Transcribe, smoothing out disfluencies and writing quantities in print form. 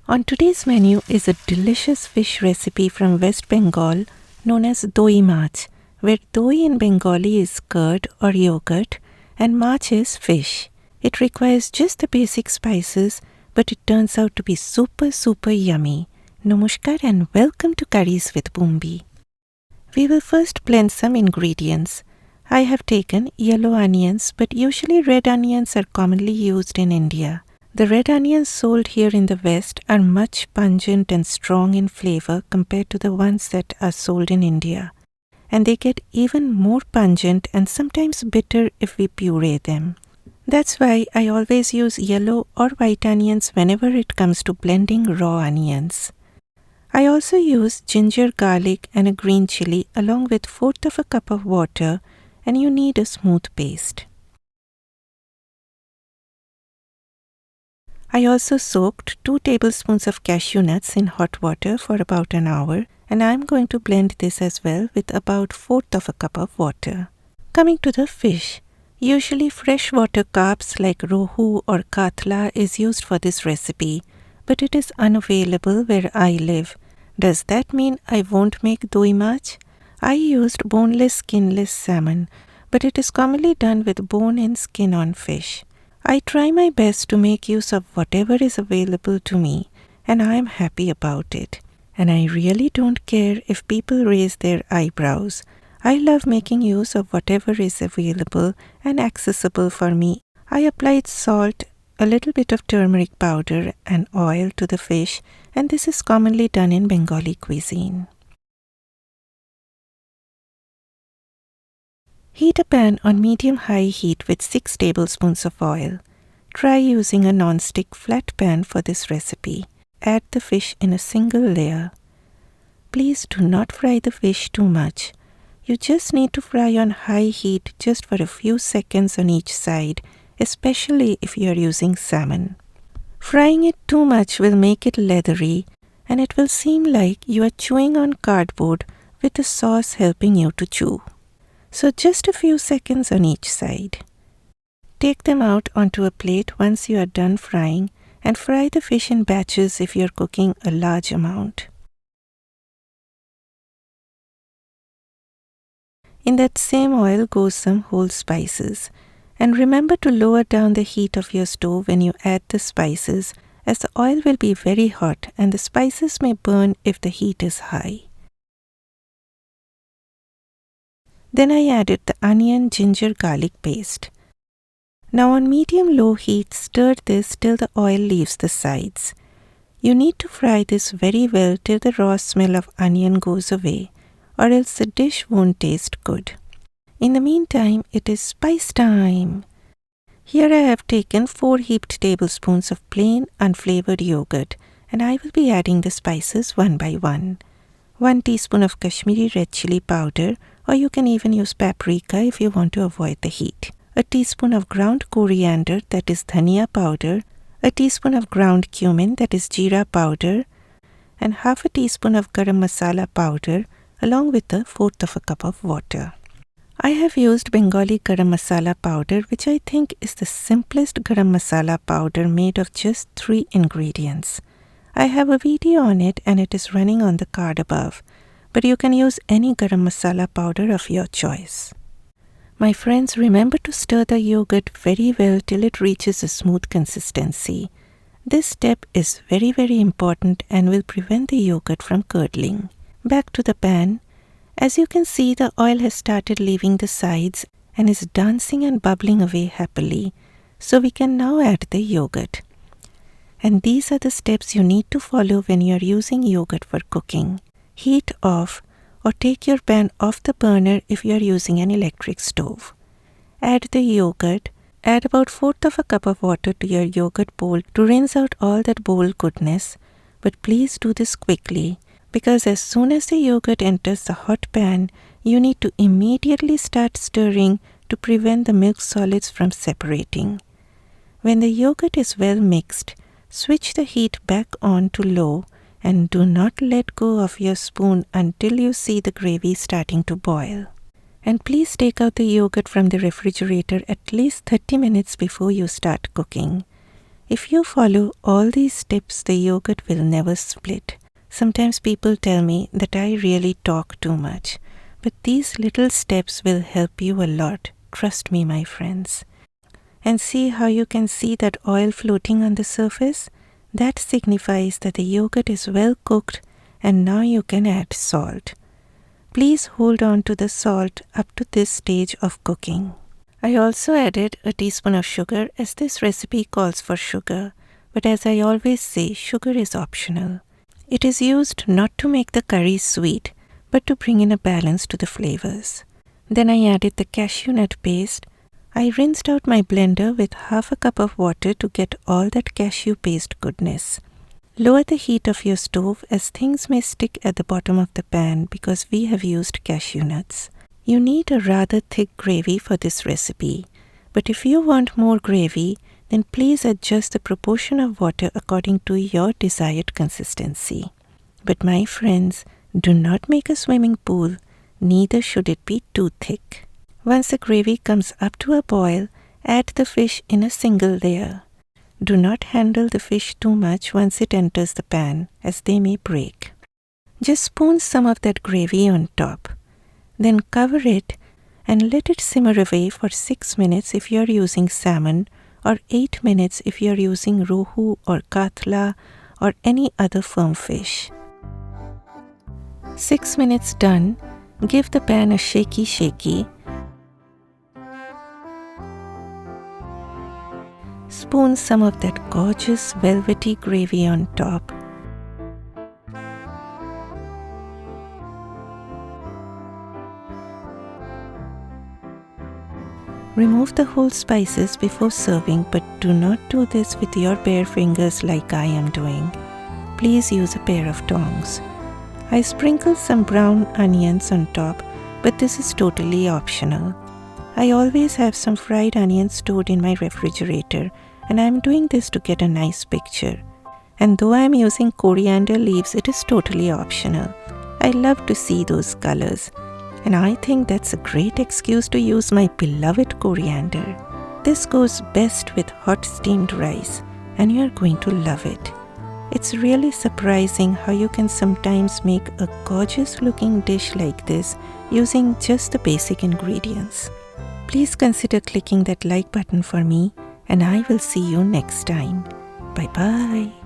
On today's menu is a delicious fish recipe from West Bengal known as Doi Maach, where doi in Bengali is curd or yogurt and maach is fish. It requires just the basic spices, but it turns out to be super yummy. Namaskar and welcome to Curries with Bumbi. We will first blend some ingredients. I have taken yellow onions, but usually red onions are commonly used in India. The red onions sold here in the West are much pungent and strong in flavor compared to the ones that are sold in India. And they get even more pungent and sometimes bitter if we puree them. That's why I always use yellow or white onions whenever it comes to blending raw onions. I also use ginger, garlic and a green chili along with 1/4 of a cup of water, and you need a smooth paste. I also soaked 2 tablespoons of cashew nuts in hot water for about an hour, and I am going to blend this as well with about 1/4 of a cup of water. Coming to the fish, usually freshwater carps like Rohu or Catla is used for this recipe, but it is unavailable where I live. Does that mean I won't make Doi Maach? I used boneless, skinless salmon, but it is commonly done with bone and skin on fish. I try my best to make use of whatever is available to me, and I am happy about it. And I really don't care if people raise their eyebrows. I love making use of whatever is available and accessible for me. I applied salt, a little bit of turmeric powder and oil to the fish, and this is commonly done in Bengali cuisine. Heat a pan on medium-high heat with 6 tablespoons of oil. Try using a non-stick flat pan for this recipe. Add the fish in a single layer. Please do not fry the fish too much. You just need to fry on high heat just for a few seconds on each side, especially if you are using salmon. Frying it too much will make it leathery, and it will seem like you are chewing on cardboard with the sauce helping you to chew. So just a few seconds on each side. Take them out onto a plate once you are done frying and fry the fish in batches if you are cooking a large amount. In that same oil goes some whole spices. And remember to lower down the heat of your stove when you add the spices, as the oil will be very hot and the spices may burn if the heat is high. Then I added the onion, ginger, garlic paste. Now on medium-low heat, stir this till the oil leaves the sides. You need to fry this very well till the raw smell of onion goes away, or else the dish won't taste good. In the meantime, it is spice time. Here I have taken 4 heaped tablespoons of plain unflavored yogurt, and I will be adding the spices one by one. 1 teaspoon of Kashmiri red chili powder, or you can even use paprika if you want to avoid the heat. A teaspoon of ground coriander, that is dhania powder, a teaspoon of ground cumin, that is jeera powder, and half a teaspoon of garam masala powder, along with a 1/4 of a cup of water. I have used Bengali garam masala powder, which I think is the simplest garam masala powder made of just 3 ingredients. I have a video on it and it is running on the card above, but you can use any garam masala powder of your choice. My friends, remember to stir the yogurt very well till it reaches a smooth consistency. This step is very important and will prevent the yogurt from curdling. Back to the pan. As you can see, the oil has started leaving the sides and is dancing and bubbling away happily, so we can now add the yogurt. And these are the steps you need to follow when you are using yogurt for cooking. Heat off or take your pan off the burner if you are using an electric stove. Add the yogurt. Add about 1/4 of a cup of water to your yogurt bowl to rinse out all that bowl goodness, but please do this quickly, because as soon as the yogurt enters the hot pan, you need to immediately start stirring to prevent the milk solids from separating. When the yogurt is well mixed, switch the heat back on to low and do not let go of your spoon until you see the gravy starting to boil. And please take out the yogurt from the refrigerator at least 30 minutes before you start cooking. If you follow all these steps, the yogurt will never split. Sometimes people tell me that I really talk too much, but these little steps will help you a lot. Trust me, my friends. And see how you can see that oil floating on the surface? That signifies that the yogurt is well cooked, and now you can add salt. Please hold on to the salt up to this stage of cooking. I also added a teaspoon of sugar as this recipe calls for sugar, but as I always say, sugar is optional. It is used not to make the curry sweet, but to bring in a balance to the flavors. Then I added the cashew nut paste. I rinsed out my blender with half a cup of water to get all that cashew paste goodness. Lower the heat of your stove as things may stick at the bottom of the pan because we have used cashew nuts. You need a rather thick gravy for this recipe, but if you want more gravy, then please adjust the proportion of water according to your desired consistency. But my friends, do not make a swimming pool, neither should it be too thick. Once the gravy comes up to a boil, add the fish in a single layer. Do not handle the fish too much once it enters the pan, as they may break. Just spoon some of that gravy on top. Then cover it and let it simmer away for 6 minutes if you are using salmon, or 8 minutes if you are using Rohu or Catla or any other firm fish. 6 minutes done, give the pan a shaky. Spoon some of that gorgeous velvety gravy on top. Remove the whole spices before serving, but do not do this with your bare fingers like I am doing. Please use a pair of tongs. I sprinkled some brown onions on top, but this is totally optional. I always have some fried onions stored in my refrigerator, and I am doing this to get a nice picture. And though I am using coriander leaves, it is totally optional. I love to see those colors, and I think that's a great excuse to use my beloved coriander. This goes best with hot steamed rice, and you are going to love it. It's really surprising how you can sometimes make a gorgeous looking dish like this using just the basic ingredients. Please consider clicking that like button for me, and I will see you next time. Bye bye.